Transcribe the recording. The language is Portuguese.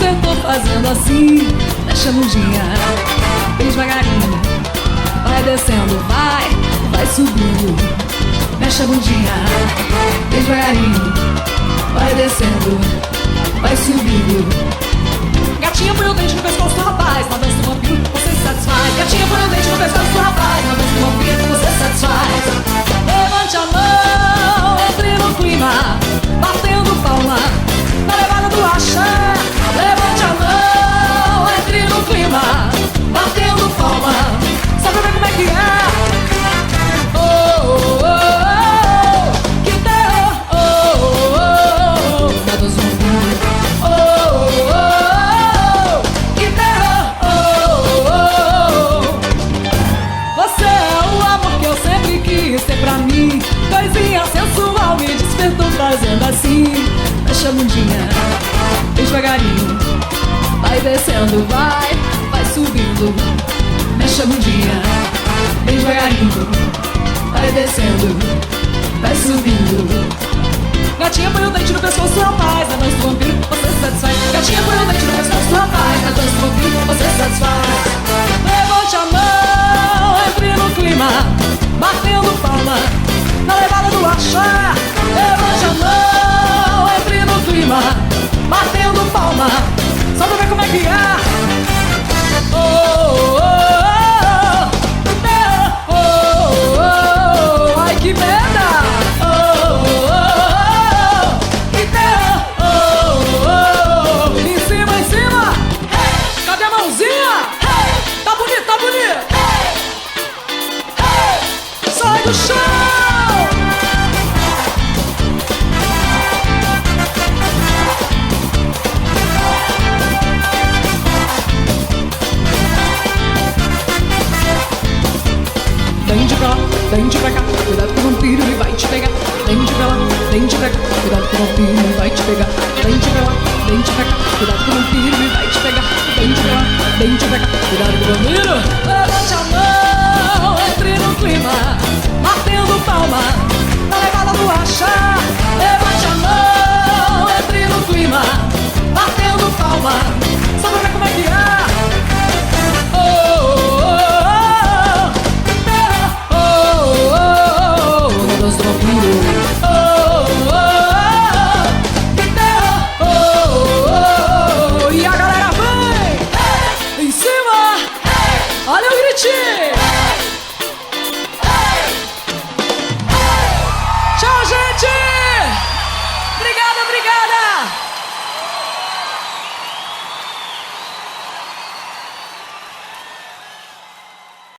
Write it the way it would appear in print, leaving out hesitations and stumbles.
despertou fazendo assim. Mexe a bundinha, bem devagarinho. Vai descendo, vai subindo. Mexe a bundinha, bem devagarinho. Vai descendo, vai subindo. Gatinha põe o dente no pescoço do rapaz, na dança do vampiro você se satisfaz. Gatinha põe o dente no pescoço do rapaz, na dança do vampiro você se satisfaz. Levante a mão, entre no clima, batendo palma, na levada do axé. Levante a mão, entre no clima, batendo palma, só pra ver como é que é. Oh, oh, oh, oh, que terror. Oh, oh, oh, oh, na dança do vampiro. Oh, oh, oh, que terror. Oh, oh, oh, você é o amor que eu sempre quis ter pra mim. Coisinha sensual me despertou fazendo assim. Mexe a bundinha, bem devagarinho. Vai descendo, vai subindo. Mexe a bundinha, bem devagarinho. Vai descendo, vai subindo. Gatinha põe o dente no pescoço do rapaz, na dança do vampiro você se satisfaz. Gatinha põe o dente no pescoço do rapaz, na dança do vampiro você se satisfaz. Levante a mão, entre no clima, batendo palma, na levada do axé. Levante a mão, entre no clima, batendo palma, só pra ver como é que é. Oh, oh, oh, oh, oh, oh, oh, ai que merda. Oh, oh, oh, que terror. Oh, oh, oh, em cima, hey, cadê a mãozinha? Hey, tá bonito, tá bonito. Hey, hey, sai do chão. Vem de pra cá, cuidado que o vampiro ele vai te pegar. Vem de pra lá, vem de pra cá, cuidado que o vampiro ele vai te pegar. Vem de pra lá, vem de pra cá, cuidado que o vampiro ele vai te pegar. Vem de pra lá, vem de pra cá, cuidado que o vampiro. Levante a mão, entre no clima, batendo palma, na levada do axé. Levante a mão, entre no clima, batendo palma, só pra ver como é que é. Oh, oh, oh, do vampiro. Oh, oh, oh, que terror. Oh, oh, oh, e a galera vem, hey, em cima, hey, olha o gritinho.